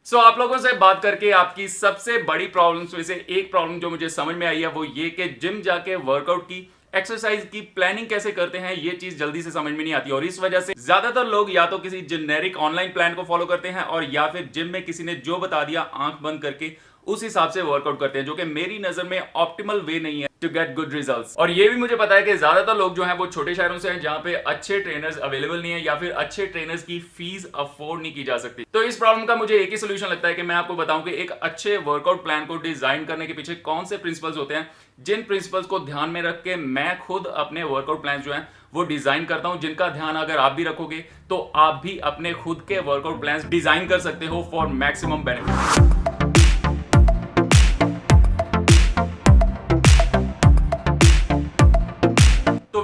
आप लोगों से बात करके आपकी सबसे बड़ी प्रॉब्लम्स में से एक प्रॉब्लम जो मुझे समझ में आई है वो ये कि जिम जाके वर्कआउट की एक्सरसाइज की प्लानिंग कैसे करते हैं, ये चीज जल्दी से समझ में नहीं आती और इस वजह से ज्यादातर लोग या तो किसी जेनेरिक ऑनलाइन प्लान को फॉलो करते हैं और या फिर जिम में किसी ने जो बता दिया आंख बंद करके उस हिसाब से वर्कआउट करते हैं, जो कि मेरी नजर में ऑप्टिमल वे नहीं है टू गेट गुड रिजल्ट्स। और ये भी मुझे पता है कि ज्यादातर लोग जो हैं वो छोटे शहरों से हैं जहां पे अच्छे ट्रेनर्स अवेलेबल नहीं है या फिर अच्छे ट्रेनर्स की फीस अफोर्ड नहीं की जा सकती। तो इस प्रॉब्लम का मुझे एक ही सोल्यूशन लगता है कि मैं आपको बताऊं कि एक अच्छे वर्कआउट प्लान को डिजाइन करने के पीछे कौन से प्रिंसिपल्स होते हैं, जिन प्रिंसिपल्स को ध्यान में रख के मैं खुद अपने वर्कआउट प्लान जो है वो डिजाइन करता हूं, जिनका ध्यान अगर आप भी रखोगे तो आप भी अपने खुद के वर्कआउट प्लान डिजाइन कर सकते हो फॉर मैक्सिमम बेनिफिट।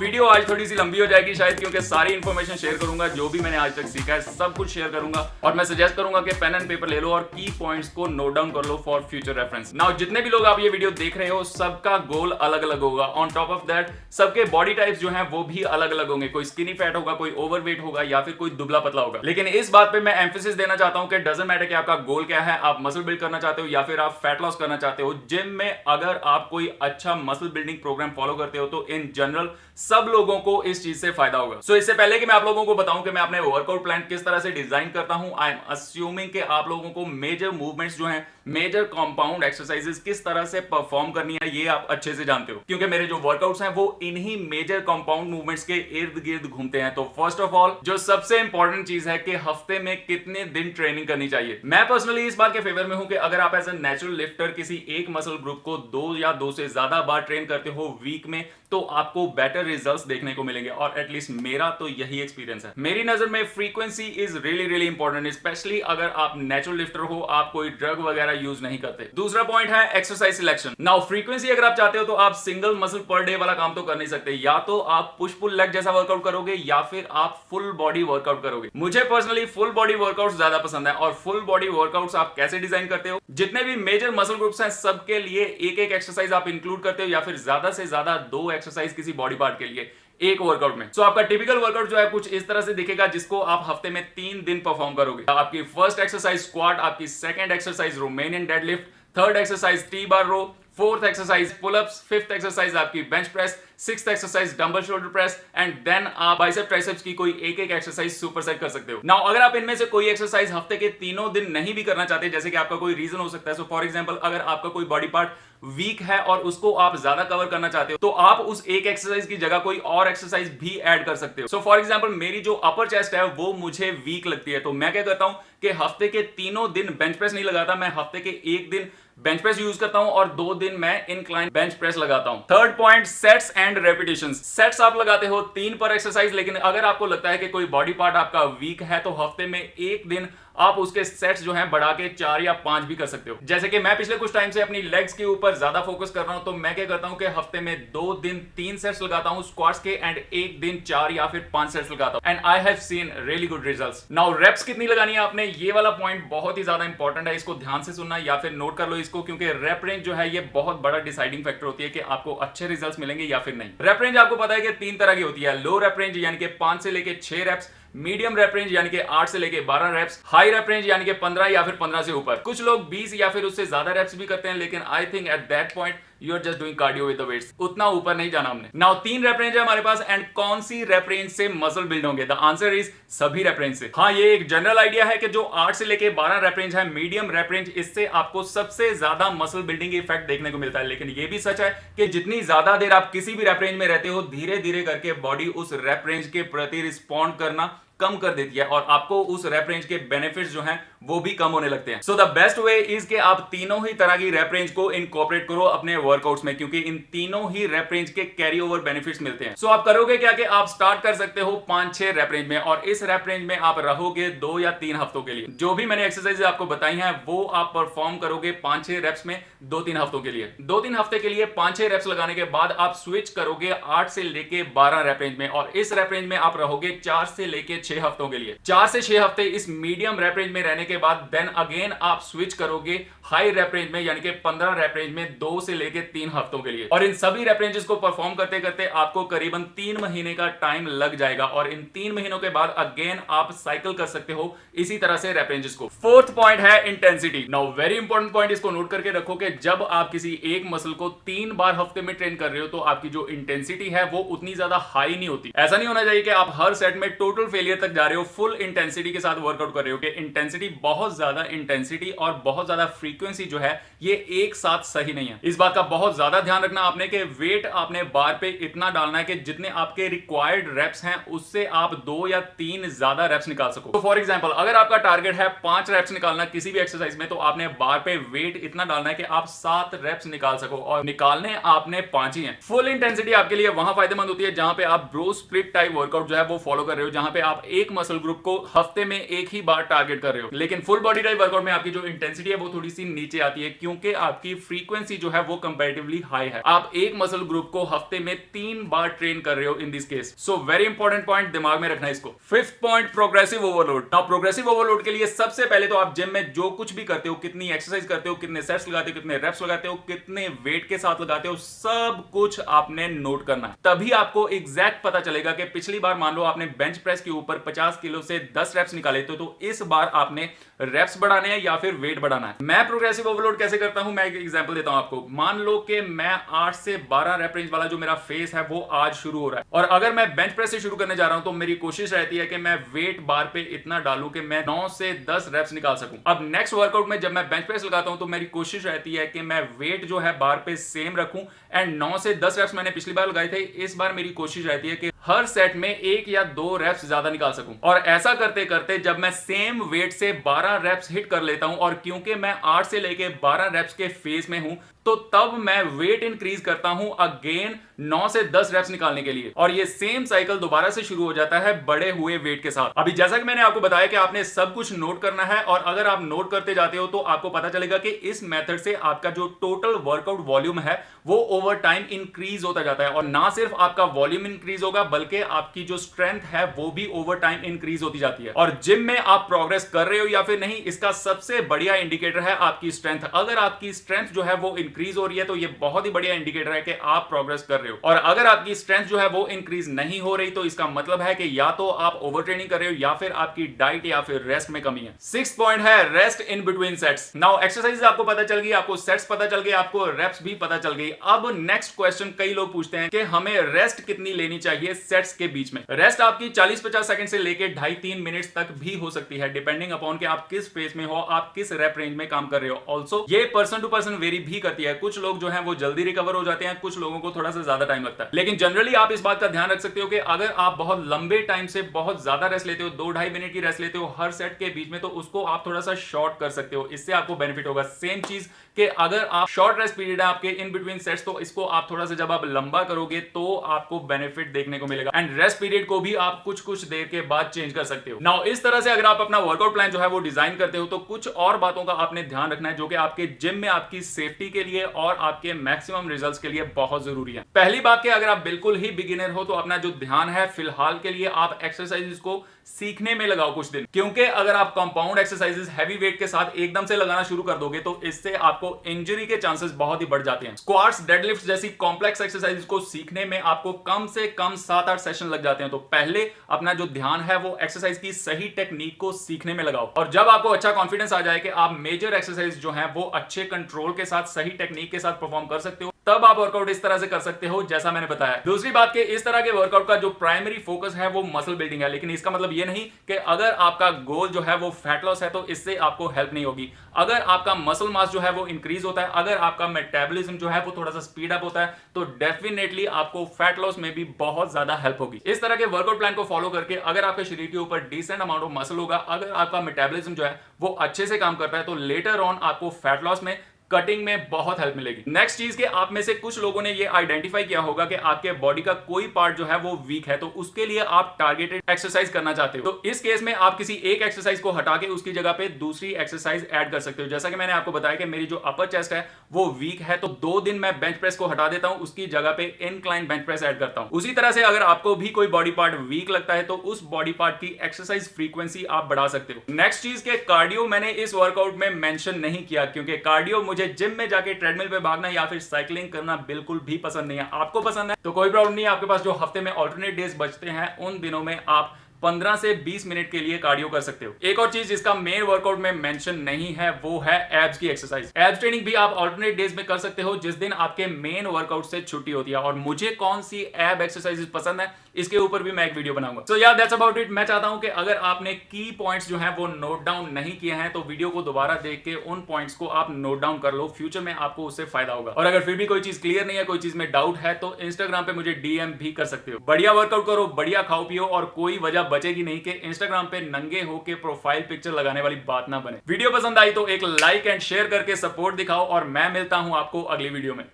वीडियो आज थोड़ी सी लंबी हो जाएगी शायद, क्योंकि सारी इंफॉर्मेशन शेयर करूंगा, जो भी मैंने आज तक सीखा है सब कुछ शेयर करूंगा और मैं सजेस्ट करूंगा कि पेन एंड पेपर ले लो और की पॉइंट्स को नोट डाउन कर लो फॉर फ्यूचर रेफरेंस। नाउ जितने भी लोग आप ये वीडियो देख रहे हो सबका गोल अलग अलग होगा। ऑन टॉप ऑफ दैट सबके बॉडी टाइप्स जो हैं वो भी अलग अलग होंगे। कोई स्किनी फैट होगा, कोई ओवरवेट होगा या फिर कोई दुबला पतला होगा। लेकिन इस बात पे मैं एम्फेसिस देना चाहता हूं कि डजंट मैटर कि आपका गोल क्या है, आप मसल बिल्ड करना चाहते हो या फिर आप फैट लॉस करना चाहते हो। जिम में अगर आप कोई अच्छा मसल बिल्डिंग प्रोग्राम फॉलो करते हो तो इन जनरल सब लोगों को इस चीज से फायदा होगा। सो इससे पहले कि मैं आप लोगों को बताऊं कि मैं अपने वर्कआउट प्लान किस तरह से डिजाइन करता हूं, आई एम अस्यूमिंग कि आप लोगों को मेजर मूवमेंट्स जो हैं, मेजर कंपाउंड एक्सरसाइजेस किस तरह से परफॉर्म करनी है ये आप अच्छे से जानते हो, क्योंकि मेरे जो वर्कआउट्स हैं वो इन्हीं मेजर कंपाउंड मूवमेंट्स के इर्द गिर्द घूमते हैं। तो फर्स्ट ऑफ ऑल जो सबसे इंपॉर्टेंट चीज है कि हफ्ते में कितने दिन ट्रेनिंग करनी चाहिए। मैं पर्सनली इस बात के फेवर में हूं कि अगर आप एज ए नेचुरल लिफ्टर किसी एक मसल ग्रुप को 2 या 2 से ज्यादा बार ट्रेन करते हो वीक में तो आपको बेटर रिजल्ट्स देखने को मिलेंगे और एटलीस्ट मेरा तो यही एक्सपीरियंस है। मेरी नजर में frequency is really really important, specially अगर आप नेचुरल लिफ्टर हो, आप कोई ड्रग वगैरह यूज नहीं करते। दूसरा पॉइंट है एक्सरसाइज सिलेक्शन। नाउ फ्रीक्वेंसी अगर आप चाहते हो तो आप सिंगल मसल पर डे वाला काम तो कर नहीं सकते, या तो आप पुश पुल लेग जैसा वर्कआउट करोगे या फिर आप फुल बॉडी वर्कआउट करोगे। मुझे पर्सनली फुल बॉडी वर्कआउट ज्यादा पसंद है। और फुल बॉडी वर्कआउट्स आप कैसे डिजाइन करते हो, जितने भी मेजर मसल ग्रुप्स हैं सबके लिए एक एक एक्सरसाइज आप इंक्लूड करते हो या फिर ज्यादा से ज्यादा 2 एक्सरसाइज किसी बॉडी पार्ट के लिए एक वर्कआउट में। सो आपका टिपिकल वर्कआउट जो है कुछ इस तरह से दिखेगा, जिसको आप हफ्ते में 3 दिन परफॉर्म करोगे। आपकी फर्स्ट एक्सरसाइज स्क्वाट, आपकी second exercise Romanian deadlift, third exercise T bar row, fourth exercise pull ups, fifth exercise आपकी bench press, sixth exercise dumbbell shoulder press and then आप बाइसेप ट्राइसेप्स की कोई एक एक एक्सरसाइज सुपरसेट कर सकते हो। नाउ अगर आप इनमें से कोई एक्सरसाइज हफ्ते के तीनों दिन नहीं भी करना चाहते, जैसे कि आपका कोई रीजन हो सकता है, सो फॉर एग्जांपल अगर आपका कोई बॉडी पार्ट वीक है और उसको आप ज्यादा कवर करना चाहते हो तो आप उस एक एक्सरसाइज की जगह कोई और एक्सरसाइज भी ऐड कर सकते हो। सो फॉर एग्जांपल मेरी जो अपर चेस्ट है वो मुझे वीक लगती है, तो मैं क्या करता हूं कि हफ्ते के तीनों दिन बेंच प्रेस नहीं लगाता, मैं हफ्ते के एक दिन बेंच प्रेस यूज करता हूं और 2 दिन मैं इंक्लाइन बेंच प्रेस लगाता हूं। Third point, sets and repetitions. Sets आप लगाते हो 3 पर एक्सरसाइज, लेकिन अगर आपको लगता है कि कोई बॉडी पार्ट आपका वीक है तो हफ्ते में एक दिन आप उसके सेट्स जो हैं बढ़ा के 4 या 5 भी कर सकते हो। जैसे कि मैं पिछले कुछ टाइम से अपनी लेग्स के ऊपर ज्यादा फोकस कर रहा हूं, तो मैं क्या करता हूं कि हफ्ते में 2 दिन 3 सेट्स लगाता हूं स्क्वाट्स के एंड एक दिन 4 या फिर 5 सेट्स लगाता हूं and I have seen really good results. Now reps कितनी लगानी है आपने, ये वाला पॉइंट बहुत ही ज्यादा इंपॉर्टेंट है, इसको ध्यान से सुनना या फिर नोट कर लो इसको, क्योंकि रेप रेंज जो है ये बहुत बड़ा डिसाइडिंग फैक्टर होती है कि आपको अच्छे रिजल्ट्स मिलेंगे या फिर नहीं। रेप रेंज आपको पता है कि 3 तरह की होती है। लो रेप रेंज यानी कि 5 से लेके 6 रेप्स, मीडियम रेप रेंज यानी कि 8 से लेके 12 रेप्स, हाई रेप रेंज यानी कि 15 या फिर 15 से ऊपर। कुछ लोग 20 या फिर उससे ज्यादा रेप्स भी करते हैं, लेकिन I think at that point you are just doing cardio with the weights, उतना ऊपर नहीं जाना हमने। नाउ 3 रेप रेंज है हमारे पास एंड कौन सी रेप रेंज से मसल बिल्ड होंगे, द आंसर इज सभी रेप रेंज से। हाँ, ये एक जनरल आइडिया है कि जो 8 से लेके 12 रेप रेंज है मीडियम रेप रेंज, इससे आपको सबसे ज्यादा मसल बिल्डिंग इफेक्ट देखने को मिलता है। लेकिन ये भी सच है कि जितनी ज्यादा देर आप किसी भी रेप रेंज में रहते हो, धीरे धीरे करके बॉडी उस रेप रेंज के प्रति रिस्पॉन्ड करना कम कर देती है और आपको उस रेप रेंज के बेनिफिट्स जो हैं वो भी कम होने लगते हैं। So the best way is कि आप तीनों ही तरह की रेप रेंज को इनकॉर्पोरेट करो अपने वर्कआउट्स में, क्योंकि इन तीनों ही रेप रेंज के कैरी ओवर बेनिफिट्स मिलते हैं। सो आप करोगे क्या कि आप स्टार्ट कर सकते हो 5-6 रेप रेंज में और इस रेप रेंज में आप रहोगे 2 या 3 हफ्तों के लिए। जो भी मैंने एक्सरसाइज आपको बताई हैं वो आप परफॉर्म करोगे 5-6 रेप्स में 2-3 हफ्तों के लिए। 2-3 हफ्ते के लिए 5-6 रेप्स लगाने के बाद आप स्विच करोगे 8 से लेके 12 रेप रेंज में और इस रेप रेंज में आप रहोगे 4 से लेके 6 हफ्तों के लिए। 4 से 6 हफ्ते इस मीडियम रेप रेंज में रहने के बाद देन अगेन आप स्विच करोगे हाई रैप रेंज में, यानी कि 15 रैप रेंज में 2 से लेके 3 हफ्तों के लिए। और इन सभी रैप रेंजेस को परफॉर्म करते करते आपको करीबन 3 महीने का टाइम लग जाएगा और इन 3 महीनों के बाद अगेन आप साइकिल कर सकते हो इसी तरह से रैप रेंजेस को। फोर्थ पॉइंट है intensity. Now very important point, इसको नोट करके रखो कि जब आप किसी एक मसल को 3 बार हफ्ते में ट्रेन कर रहे हो तो आपकी जो इंटेंसिटी है वो उतनी ज्यादा हाई नहीं होती। ऐसा नहीं होना चाहिए कि आप हर सेट में टोटल फेलियर तक जा रहे हो, फुल इंटेंसिटी के साथ वर्कआउट कर रहे हो कि इंटेंसिटी बहुत ज्यादा इंटेंसिटी और बहुत ज्यादा फ्रीक्वेंसी जो है ये एक साथ सही नहीं है। इस बात का बहुत ज्यादा ध्यान रखना आपने कि वेट आपने बार पे इतना डालना है कि जितने आपके रिक्वायर्ड रेप्स हैं उससे आप 2 या 3 ज्यादा रेप्स निकाल सको। तो फॉर एग्जांपल अगर आपका टारगेट है 5 रेप्स निकालना किसी भी एक्सरसाइज में, तो आपने बार पे वेट इतना डालना है कि आप 7 रेप्स निकाल सको और निकालने आपने 5 ही हैं। फुल इंटेंसिटी आपके लिए वहां फायदेमंद होती है जहां पे आप ब्रो स्प्लिट टाइप वर्कआउट जो है वो फॉलो कर रहे हो, जहां पे आप एक मसल ग्रुप को हफ्ते में एक ही बार टारगेट कर रहे हो। लेकिन फुल बॉडी टाइप वर्कआउट में आपकी जो इंटेंसिटी है वो थोड़ी सी नीचे आती है क्योंकि आपकी फ्रीक्वेंसी जो है वो कंपैरेटिवली हाई है। आप एक मसल ग्रुप को हफ्ते में 3 बार ट्रेन कर रहे हो in this case. So very important point, दिमाग में रखना इसको। Fifth point, progressive overload. Now progressive overload के लिए सबसे पहले तो आप जिम में जो कुछ भी करते हो, कितनी एक्सरसाइज करते हो, कितने सेट्स लगाते हो, कितने रेप्स लगाते हो, कितने वेट के साथ लगाते हो, सब कुछ आपने नोट करना है। तभी आपको एग्जैक्ट पता चलेगा कि पिछली बार मान लो आपने बेंच प्रेस के ऊपर 50 किलो से 10 रेप्स निकाले थे, तो इस बार आपने रेप्स बढ़ाने हैं या फिर वेट बढ़ाना है। मैं प्रोग्रेसिव ओवरलोड कैसे करता हूं, मैं एक एग्जांपल देता हूं आपको। मान लो कि मैं 8 से 12 रेप रेंज वाला जो मेरा फेस है वो आज शुरू हो रहा है और अगर मैं बेंच प्रेस से शुरू करने जा रहा हूं तो मेरी कोशिश रहती है कि मैं वेट बार पे इतना डालूं कि मैं 9 से 10 रेप्स निकाल सकूं। अब नेक्स्ट वर्कआउट में जब मैं बेंच प्रेस लगाता हूं तो मेरी कोशिश रहती है कि मैं वेट जो है बार पे सेम रखूं एंड 9 से 10 रेप्स मैंने पिछली बार लगाए थे, इस बार मेरी कोशिश रहती है कि हर सेट में 1 या 2 रेप्स ज्यादा निकाल सकूं। और ऐसा करते करते जब मैं सेम वेट से 12 रेप्स हिट कर लेता हूं और क्योंकि मैं 8 से लेके 12 रेप्स के फेज में हूं तो तब मैं वेट इंक्रीज करता हूं अगेन 9 से 10 रेप्स निकालने के लिए और ये सेम साइकिल दोबारा से शुरू हो जाता है बड़े हुए वेट के साथ। अभी जैसा कि मैंने आपको बताया कि आपने सब कुछ नोट करना है और अगर आप नोट करते जाते हो तो आपको पता चलेगा कि इस मेथड से आपका जो टोटल वर्कआउट वॉल्यूम है वो ओवर टाइम इंक्रीज होता जाता है और ना सिर्फ आपका वॉल्यूम इंक्रीज होगा बल्कि आपकी जो स्ट्रेंथ है वो भी ओवर टाइम इंक्रीज होती जाती है। और जिम में आप प्रोग्रेस कर रहे हो या फिर नहीं, इसका सबसे बढ़िया इंडिकेटर है आपकी स्ट्रेंथ। अगर आपकी स्ट्रेंथ जो है वो इंक्रीज हो रही है तो ये बहुत ही बढ़िया इंडिकेटर है कि आप प्रोग्रेस कर रहे हो। और अगर आपकी स्ट्रेंथ जो है वो इंक्रीज नहीं हो रही तो इसका मतलब है कि या तो आप ओवर ट्रेनिंग कर रहे हो या फिर आपकी डाइट या फिर रेस्ट में कमी है। 6th पॉइंट है rest in between sets. Now exercise आपको पता चल गई, आपको सेट्स पता चल गए, आपको रेप्स भी पता चल गई। अब नेक्स्ट क्वेश्चन कई लोग पूछते हैं कि हमें रेस्ट कितनी लेनी चाहिए सेट्स के बीच में। रेस्ट आपकी 40-50 सेकंड से लेके 2.5-3 मिनट्स तक भी हो सकती है डिपेंडिंग अपॉन कि आप किस फेज में हो, आप किस रेप रेंज में काम कर रहे हो। ऑल्सो ये पर्सन टू पर्सन वेरी भी करती है। कुछ लोग जो है वो जल्दी रिकवर हो जाते हैं, कुछ लोगों को थोड़ा सा ज्यादा टाइम लगता है। लेकिन जनरली आप इस बात का ध्यान रख सकते हो कि अगर आप बहुत लंबे टाइम से बहुत ज्यादा रेस्ट लेते हो, 2-2.5 मिनट की रेस्ट लेते हो हर सेट के बीच में, तो उसको आप थोड़ा सा शॉर्ट कर सकते हो, इससे आपको बेनिफिट होगा। सेम चीज कि अगर आप शॉर्ट रेस्ट पीरियड है आपके इन बिटवीन सेट्स तो इसको आप थोड़ा सा जब आप लंबा करोगे तो आपको बेनिफिट देखने को मिलेगा एंड रेस्ट पीरियड को भी आप कुछ कुछ देर के बाद चेंज कर सकते हो। नाउ इस तरह से अगर आप अपना वर्कआउट प्लान जो है वो डिजाइन करते हो तो कुछ और बातों का आपने ध्यान रखना है जो कि आपके जिम में आपकी सेफ्टी के लिए और आपके मैक्सिमम रिजल्ट्स के लिए बहुत जरूरी है। पहली बात कि अगर आप बिल्कुल ही बिगिनर हो तो अपना जो ध्यान है फिलहाल के लिए आप एक्सरसाइजेस को सीखने में लगाओ कुछ दिन, क्योंकि अगर आप कंपाउंड एक्सरसाइजेस हैवी वेट के साथ एकदम से लगाना शुरू कर दोगे तो इससे आपको इंजरी के चांसेस बहुत ही बढ़ जाते हैं। स्क्वाट्स, डेडलिफ्ट जैसी कॉम्प्लेक्स एक्सरसाइजेस को सीखने में आपको कम से कम 7-8 सेशन लग जाते हैं। तो पहले अपना जो ध्यान है वो एक्सरसाइज की सही टेक्निक को सीखने में लगाओ और जब आपको अच्छा कॉन्फिडेंस आ जाए कि आप मेजर एक्सरसाइज जो है वो अच्छे कंट्रोल के साथ सही टेक्निक के साथ परफॉर्म कर सकते हो तब आप वर्कआउट इस तरह से कर सकते हो जैसा मैंने बताया। दूसरी बात कि इस तरह के वर्कआउट का जो प्राइमरी फोकस है वो मसल बिल्डिंग है, लेकिन इसका मतलब ये नहीं कि अगर आपका गोल जो है वो फैट लॉस है तो इससे आपको हेल्प नहीं होगी। अगर आपका मसल मास जो है वो इंक्रीज होता है, अगर आपका मेटाबॉलिज्म जो है वो थोड़ा सा स्पीड अप होता है तो डेफिनेटली आपको फैट लॉस में भी बहुत ज्यादा हेल्प होगी। इस तरह के वर्कआउट प्लान को फॉलो करके अगर आपके शरीर के ऊपर डिसेंट अमाउंट ऑफ मसल होगा, अगर आपका मेटाबॉलिज्म जो है वो अच्छे से काम करता है तो लेटर ऑन आपको फैट लॉस में कटिंग में बहुत हेल्प मिलेगी। नेक्स्ट चीज के आप में से कुछ लोगों ने ये आइडेंटिफाई किया होगा कि आपके बॉडी का कोई पार्ट जो है वो वीक है, तो उसके लिए आप टारगेटेड एक्सरसाइज करना चाहते हो। तो इस केस में आप किसी एक एक्सरसाइज को हटा के उसकी जगह पे दूसरी एक्सरसाइज ऐड कर सकते हो। जैसा कि मैंने आपको बताया कि मेरी जो अपर चेस्ट है वो वीक है, तो 2 दिन मैं बेंच प्रेस को हटा देता हूं, उसकी जगह पे इंक्लाइन बेंच प्रेस ऐड करता हूं। उसी तरह से अगर आपको भी कोई बॉडी पार्ट वीक लगता है तो उस बॉडी पार्ट की एक्सरसाइज फ्रीक्वेंसी आप बढ़ा सकते हो। नेक्स्ट चीज के कार्डियो मैंने इस वर्कआउट में मेंशन नहीं किया, क्योंकि कार्डियो मुझे जिम में जाके ट्रेडमिल पे भागना या फिर साइकिलिंग करना बिल्कुल भी पसंद नहीं है। आपको पसंद है तो कोई प्रॉब्लम नहीं है, आपके पास जो हफ्ते में ऑल्टरनेट डेज बचते हैं उन दिनों में आप 15 से 20 मिनट के लिए कार्डियो कर सकते हो। एक और चीज जिसका मेन वर्कआउट में मेंशन नहीं है वो है एब्स की एक्सरसाइज। एब्स ट्रेनिंग भी आप ऑल्टरनेट डेज में कर सकते हो जिस दिन आपके मेन वर्कआउट से छुट्टी होती है। और मुझे कौन सी एब एक्सरसाइजेस पसंद है इसके ऊपर भी मैं एक वीडियो बनाऊंगा। सो यार दैट्स अबाउट इट। मैं चाहता हूं कि अगर आपने की पॉइंट्स जो हैं वो नोट डाउन नहीं किए हैं तो वीडियो को दोबारा देख के उन पॉइंट्स को आप नोट डाउन कर लो, फ्यूचर में आपको उससे फायदा होगा। और अगर फिर भी कोई चीज क्लियर नहीं है, कोई चीज में डाउट है, तो इंस्टाग्राम पे मुझे डीएम भी कर सकते हो। बढ़िया वर्कआउट करो, बढ़िया खाओ पियो, और कोई वजह बचेगी नहीं कि इंस्टाग्राम पे नंगे होके प्रोफाइल पिक्चर लगाने वाली बात ना बने। वीडियो पसंद आई तो एक लाइक एंड शेयर करके सपोर्ट दिखाओ, और मैं मिलता हूं आपको अगली वीडियो में।